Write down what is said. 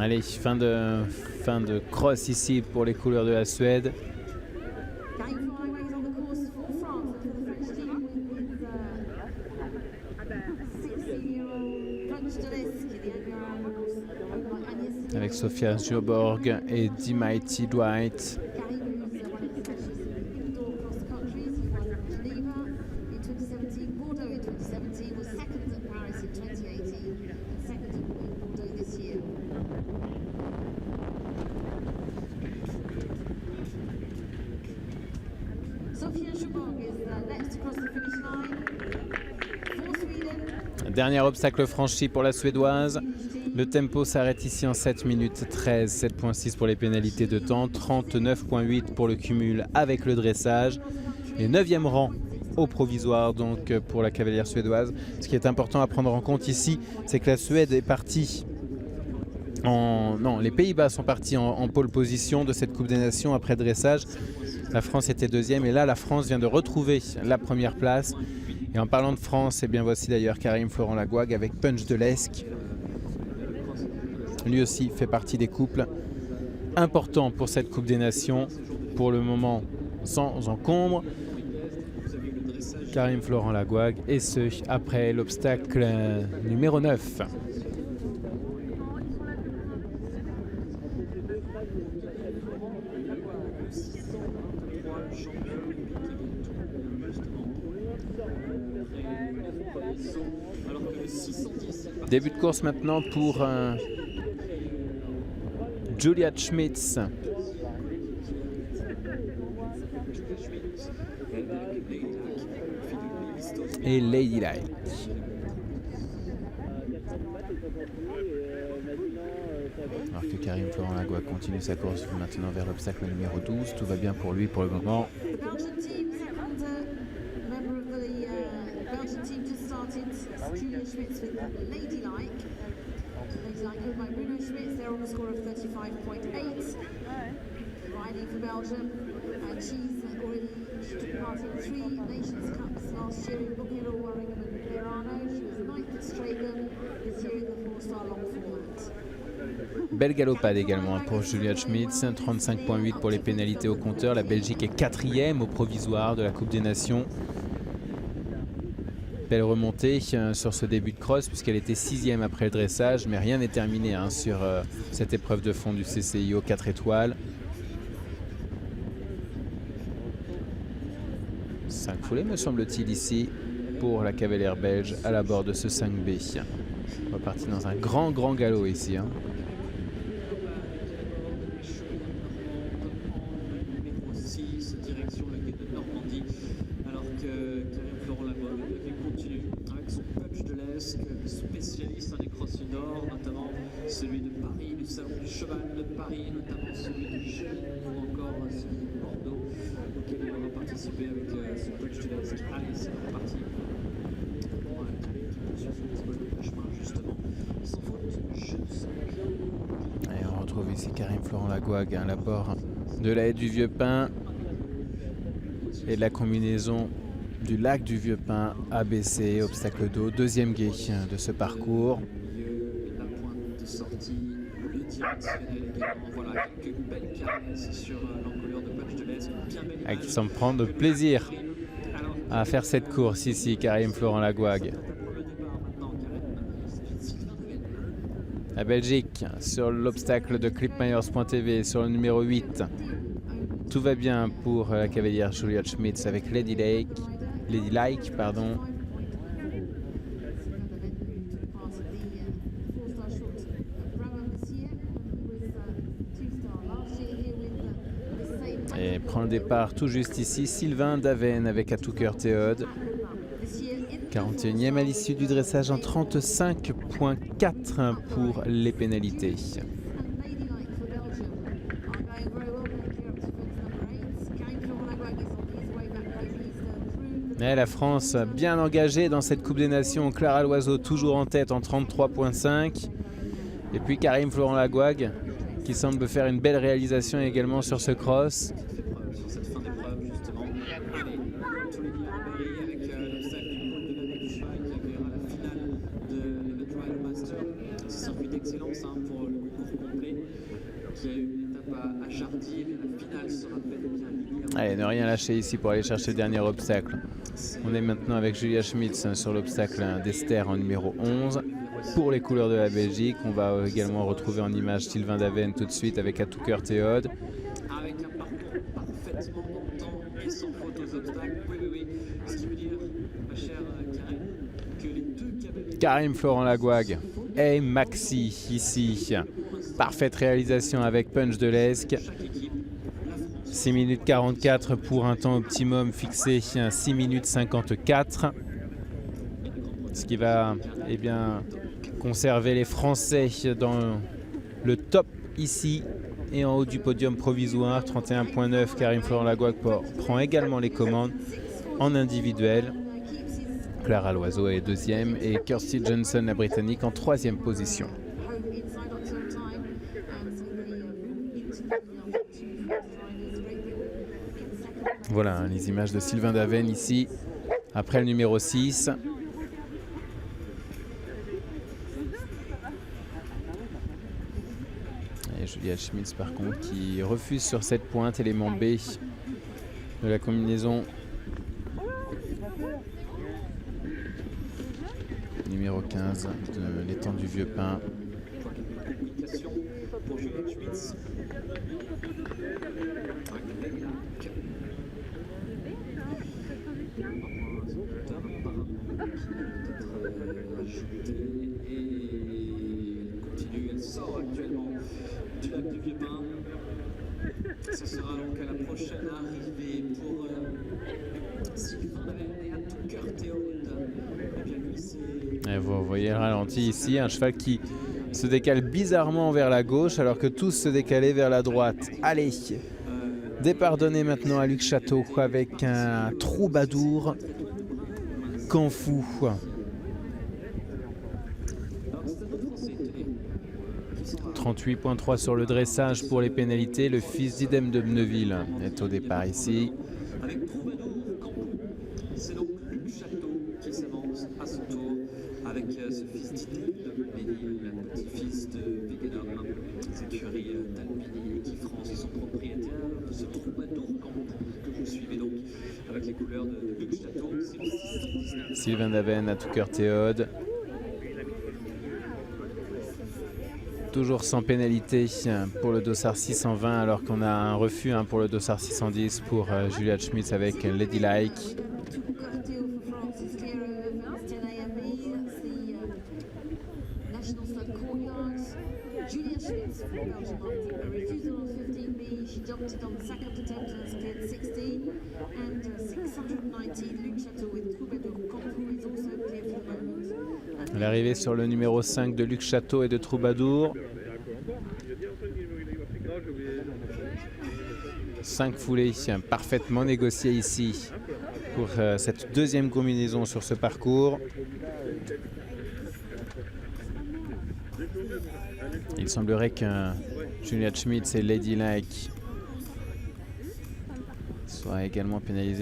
Allez, fin de cross ici pour les couleurs de la Suède. Avec Sofia Sjöborg et Dimighty Dwight. Dernier obstacle franchi pour la Suédoise. Le tempo s'arrête ici en 7 minutes 13, 7.6 pour les pénalités de temps, 39.8 pour le cumul avec le dressage. Et 9e rang au provisoire donc pour la cavalière suédoise. Ce qui est important à prendre en compte ici, c'est que la Suède est partie les Pays-Bas sont partis en pole position de cette Coupe des Nations après dressage. La France était 2e et là la France vient de retrouver la première place. Et en parlant de France, eh bien voici d'ailleurs Karim Florent Lagouag avec Punch de l'Esque. Lui aussi fait partie des couples importants pour cette Coupe des Nations. Pour le moment sans encombre. Karim Florent Lagouag et ce après l'obstacle numéro 9. Début de course maintenant pour Julia Schmitz. Et Lady Like. Alors que Karim Florent Lagouag continue sa course maintenant vers l'obstacle numéro 12. Tout va bien pour lui pour le moment. Belle galopade également pour Julia Schmitz, 35.8 pour les pénalités au compteur. La Belgique est 4e au provisoire de la Coupe des Nations. Belle remontée sur ce début de cross puisqu'elle était 6e après le dressage, mais rien n'est terminé sur cette épreuve de fond du CCIO 4 étoiles. 5 foulées me semble-t-il ici pour la cavalière belge à la bord de ce 5B. On va partir dans un grand galop ici. Spécialiste des crosses du Nord, notamment celui de Paris, du Salon du Cheval de Paris, notamment celui de Genève ou encore celui de Bordeaux, auquel il aura participé avec ce coach de l'Est. Allez, c'est reparti. Pour un qui poursuit son chemin justement. Sans faute, et on retrouve ici Karim Florent Lagouag à l'abord de la haie du Vieux Pin et de la combinaison du lac du Vieux Pin ABC, obstacle d'eau, deuxième guet de ce parcours. La pointe de sortie, le directionnel également. Voilà, quelques belles caresses sur l'encolure de Punch de l'Est. Qui semble prendre plaisir à faire cette course ici, Karim Florent Lagouag. La Belgique sur l'obstacle de Clipmeyers.tv sur le numéro 8. Tout va bien pour la cavalière Julia Schmitz avec Lady Like, pardon. Et prend le départ tout juste ici, Sylvain Daven avec à tout cœur Théode. 41e à l'issue du dressage en 35.4 pour les pénalités. Et la France bien engagée dans cette Coupe des Nations. Clara Loiseau toujours en tête en 33.5. Et puis Karim Florent Lagouag qui semble faire une belle réalisation également sur ce cross. circuit d'excellence pour le parcours complet, qui a eu une étape à Jardy, et la finale sera bel et bien liée. Allez, ne rien lâcher ici pour aller chercher le dernier obstacle. On est maintenant avec Julia Schmitz sur l'obstacle d'Ester en numéro 11. Pour les couleurs de la Belgique, on va également retrouver en image Sylvain Daven tout de suite avec Atoukeur Théode. Avec un parcours parfaitement dans le temps et sans faute aux obstacles. Oui. Ce qui veut dire, ma chère Karim, que les deux cavaliers... Karim Florent Lagouag et Maxi ici. Parfaite réalisation avec Punch de l'Esque. 6 minutes 44 pour un temps optimum fixé 6 minutes 54. Ce qui va conserver les Français dans le top ici et en haut du podium provisoire. 31,9. Karim Florent Lagouag prend également les commandes en individuel. Clara Loiseau est deuxième et Kirsty Johnson, la Britannique, en troisième position. Voilà les images de Sylvain Daven ici, après le numéro 6. Et Julia Schmitz par contre qui refuse sur cette pointe, élément B de la combinaison. Numéro 15 de l'étang du Vieux Pin. Pour Julia Schmitz. Elle sort actuellement du lac du Vieux Pin. Ce sera donc à la prochaine arrivée pour Sylvain Daven et Atoukeur Théode. Et bien lui, c'est... Vous voyez le ralenti ici, un cheval qui se décale bizarrement vers la gauche alors que tous se décalaient vers la droite. Allez, départ donné maintenant à Luc Château avec un troubadour Canfou. 38,3 sur le dressage pour les pénalités. Le fils d'Idem de Bneville est au départ ici. Avec Troubadour, c'est donc Luc Château qui s'avance à son tour avec ce fils d'Idem de Bneville, petit-fils de Wegenum, écurie d'Alpini qui France et son propriétaire, ce Troubadour que vous suivez donc avec les couleurs de Luc Château. Sylvain Daven, Atoukeur Théode. Toujours sans pénalité pour le dossard 620 alors qu'on a un refus pour le dossard 610 pour Julia Schmitz avec Lady Like. L'arrivée sur le numéro 5 de Luc Château et de Troubadour. 5 foulées parfaitement négociées ici pour cette deuxième combinaison sur ce parcours. Il semblerait que Julia Schmitz et Lady Like soient également pénalisés